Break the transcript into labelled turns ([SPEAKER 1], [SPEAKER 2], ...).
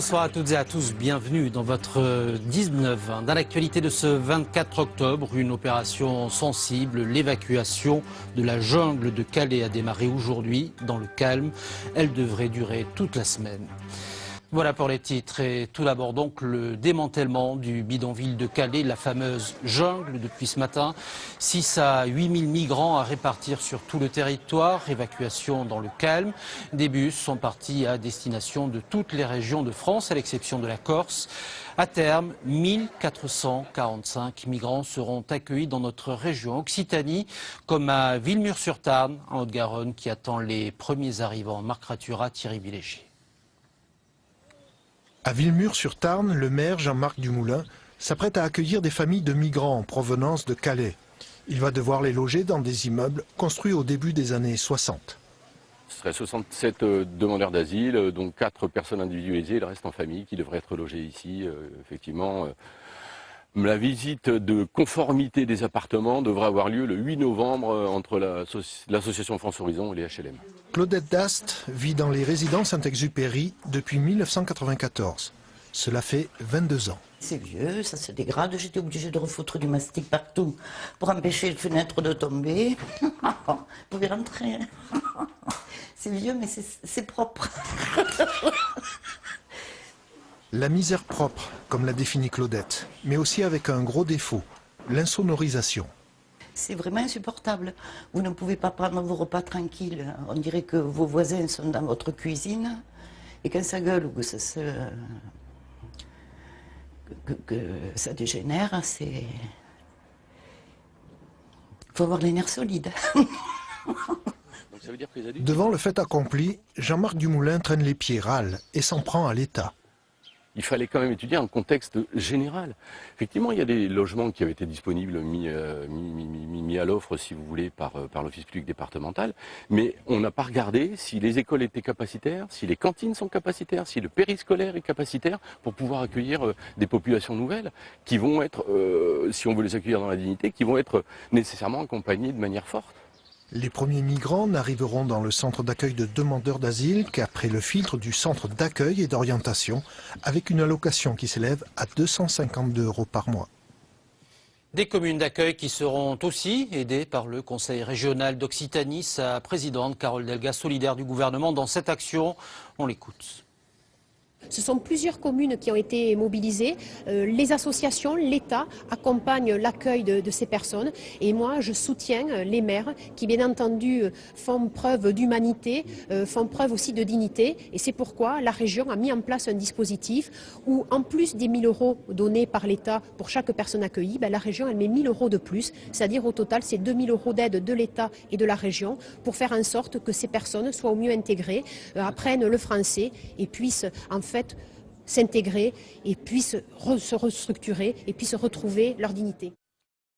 [SPEAKER 1] Bonsoir à toutes et à tous, bienvenue dans votre 19. Dans l'actualité de ce 24 octobre, une opération sensible, l'évacuation de la jungle de Calais a démarré aujourd'hui dans le calme. Elle devrait durer toute la semaine. Voilà pour les titres et tout d'abord donc le démantèlement du bidonville de Calais, la fameuse jungle depuis ce matin. 6 à 8 000 migrants à répartir sur tout le territoire, évacuation dans le calme. Des bus sont partis à destination de toutes les régions de France à l'exception de la Corse. À terme, 1445 migrants seront accueillis dans notre région Occitanie, comme à Villemur-sur-Tarn en Haute-Garonne qui attend les premiers arrivants. Marc Ratura, Thierry Villégier.
[SPEAKER 2] À Villemur-sur-Tarn, le maire Jean-Marc Dumoulin s'apprête à accueillir des familles de migrants en provenance de Calais. Il va devoir les loger dans des immeubles construits au début des années 60.
[SPEAKER 3] Ce serait 67 demandeurs d'asile, dont 4 personnes individualisées, le reste en famille, qui devraient être logés ici. Effectivement, la visite de conformité des appartements devrait avoir lieu le 8 novembre entre l'association France Horizon et les HLM.
[SPEAKER 2] Claudette Dast vit dans les résidences Saint-Exupéry depuis 1994. Cela fait 22 ans.
[SPEAKER 4] C'est vieux, ça se dégrade. J'étais obligée de refoutre du mastic partout pour empêcher les fenêtres de tomber. Vous pouvez rentrer. C'est vieux, mais c'est propre.
[SPEAKER 2] La misère propre, comme l'a défini Claudette, mais aussi avec un gros défaut, l'insonorisation.
[SPEAKER 4] C'est vraiment insupportable. Vous ne pouvez pas prendre vos repas tranquilles. On dirait que vos voisins sont dans votre cuisine. Et quand ça gueule ou que ça dégénère, c'est... Il faut avoir les nerfs solides.
[SPEAKER 2] Devant le fait accompli, Jean-Marc Dumoulin traîne les pieds, râle et s'en prend à l'État.
[SPEAKER 3] Il fallait quand même étudier un contexte général. Effectivement, il y a des logements qui avaient été disponibles, mis à l'offre, si vous voulez, par l'office public départemental. Mais on n'a pas regardé si les écoles étaient capacitaires, si les cantines sont capacitaires, si le périscolaire est capacitaire pour pouvoir accueillir des populations nouvelles qui vont être, si on veut les accueillir dans la dignité, qui vont être nécessairement accompagnées de manière forte.
[SPEAKER 2] Les premiers migrants n'arriveront dans le centre d'accueil de demandeurs d'asile qu'après le filtre du centre d'accueil et d'orientation, avec une allocation qui s'élève à 252 € par mois.
[SPEAKER 1] Des communes d'accueil qui seront aussi aidées par le Conseil régional d'Occitanie. Sa présidente, Carole Delga, solidaire du gouvernement dans cette action. On l'écoute.
[SPEAKER 5] Ce sont plusieurs communes qui ont été mobilisées. Les associations, l'État accompagnent l'accueil de ces personnes. Et moi, je soutiens les maires qui, bien entendu, font preuve d'humanité, font preuve aussi de dignité. Et c'est pourquoi la région a mis en place un dispositif où, en plus des 1 000 € donnés par l'État pour chaque personne accueillie, la région elle met 1 000 € de plus. C'est-à-dire au total, c'est 2 000 € d'aide de l'État et de la région pour faire en sorte que ces personnes soient au mieux intégrées, apprennent le français et puissent en fait s'intégrer et puissent se restructurer et puissent retrouver leur dignité.